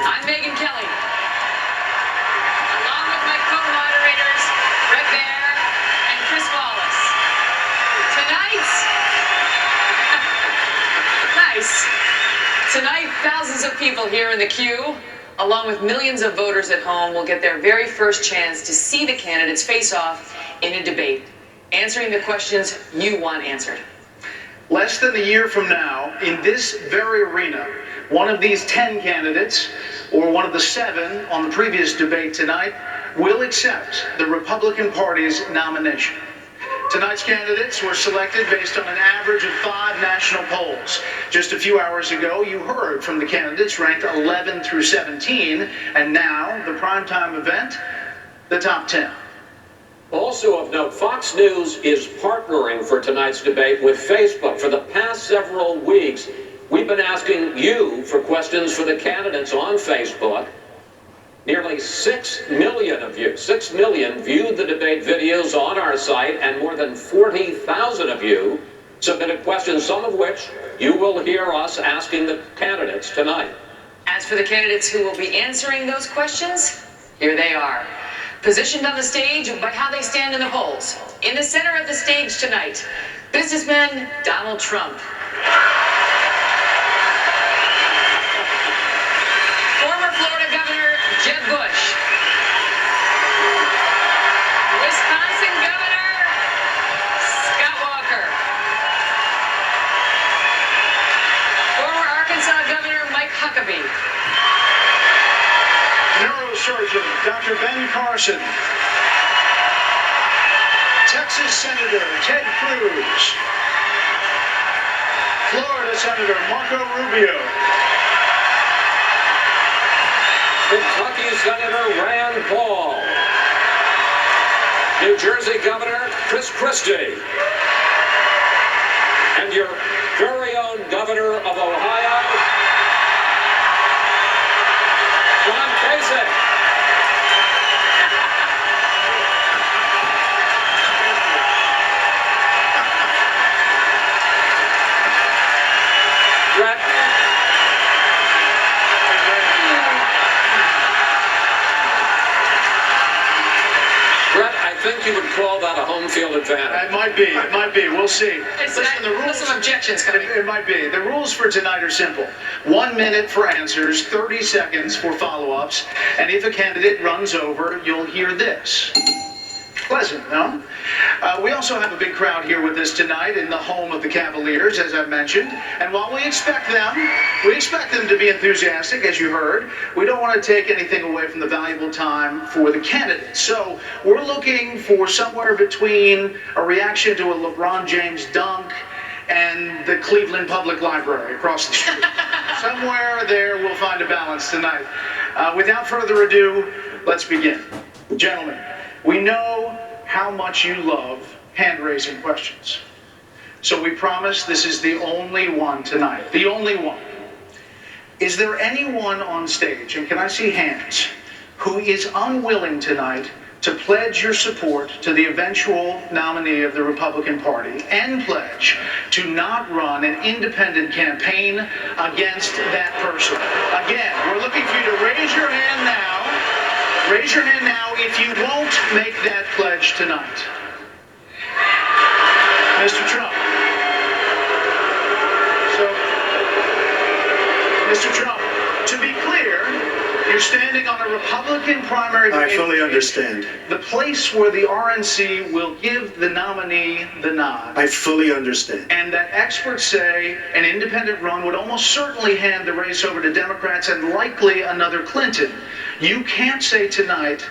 I'm Megyn Kelly, along with my co-moderators, Brett Baer and Chris Wallace. Tonight, thousands of people here in the queue, along with millions of voters at home, will get their very first chance to see the candidates face off in a debate, answering the questions you want answered. Less than a year from now, in this very arena, one of these 10 candidates, or one of the 7 on the previous debate tonight, will accept the Republican Party's nomination. Tonight's candidates were selected based on an average of 5 national polls. Just a few hours ago, you heard from the candidates ranked 11 through 17, and now, the primetime event, the top 10. Also of note, Fox News is partnering for tonight's debate with Facebook. For the past several weeks, we've been asking you for questions for the candidates on Facebook. Nearly 6 million of you, 6 million viewed the debate videos on our site, and more than 40,000 of you submitted questions, some of which you will hear us asking the candidates tonight. As for the candidates who will be answering those questions, here they are. Positioned on the stage by how they stand in the polls. In the center of the stage tonight, businessman Donald Trump. Former Florida Governor Jeb Bush. Wisconsin Governor Scott Walker. Former Arkansas Governor Mike Huckabee. Neurosurgeon Dr. Ben Carson. Texas Senator Ted Cruz. Florida Senator Marco Rubio. Kentucky Senator Rand Paul. New Jersey Governor Chris Christie. And your very own Governor of Ohio, John Kasich. Brett, I think you would call that a home field advantage. It might be. It might be. We'll see. Listen, the rules. Some objections coming. It might be. The rules for tonight are simple. 1 minute for answers, 30 seconds for follow-ups, and if a candidate runs over, you'll hear this. Pleasant, no? We also have a big crowd here with us tonight in the home of the Cavaliers, as I mentioned. And while we expect them to be enthusiastic, as you heard, we don't want to take anything away from the valuable time for the candidates. So we're looking for somewhere between a reaction to a LeBron James dunk and the Cleveland Public Library across the street. Somewhere there we'll find a balance tonight. Without further ado, let's begin. Gentlemen, we know how much you love hand-raising questions. So we promise this is the only one tonight. The only one. Is there anyone on stage, and can I see hands, who is unwilling tonight to pledge your support to the eventual nominee of the Republican Party and pledge to not run an independent campaign against that person? Again, we're looking for you to raise your hand now. Raise your hand now if you won't make that pledge tonight. Mr. Trump. So, Mr. Trump, to be clear, you're standing on a Republican primary debate. I fully understand. The place where the RNC will give the nominee the nod. I fully understand. And that experts say an independent run would almost certainly hand the race over to Democrats and likely another Clinton. You can't say tonight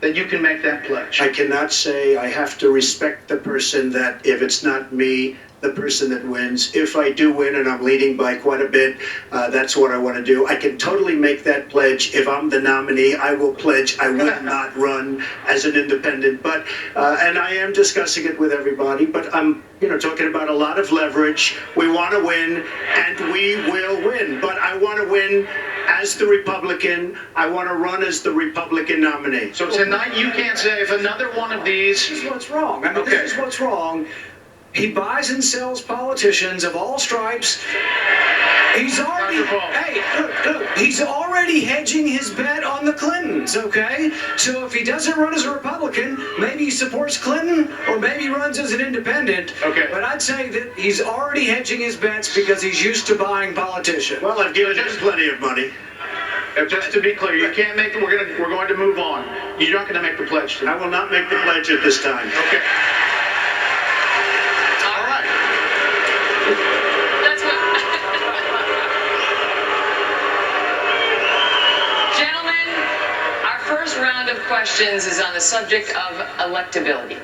that you can make that pledge. I cannot say. I have to respect the person that if it's not me, the person that wins. If I do win and I'm leading by quite a bit, that's what I want to do. I can totally make that pledge. If I'm the nominee, I will pledge I would not run as an independent. But and I am discussing it with everybody, but I'm talking about a lot of leverage. We want to win, and we will win. But I want to win as the Republican. I want to run as the Republican nominee. So tonight you can't say if another one of these... This is what's wrong. I mean, This is what's wrong. He buys and sells politicians of all stripes He's already, Dr. Paul. hey, look, he's already hedging his bet on the Clintons, okay? So if he doesn't run as a Republican, maybe he supports Clinton, or maybe he runs as an independent. Okay. But I'd say that he's already hedging his bets because he's used to buying politicians. Well, I've given him plenty of money. Just to be clear, you can't make. We're going to move on. You're not going to make the pledge I tonight. will not make the pledge at this time. Okay. All right. That's what. Gentlemen, our first round of questions is on the subject of electability.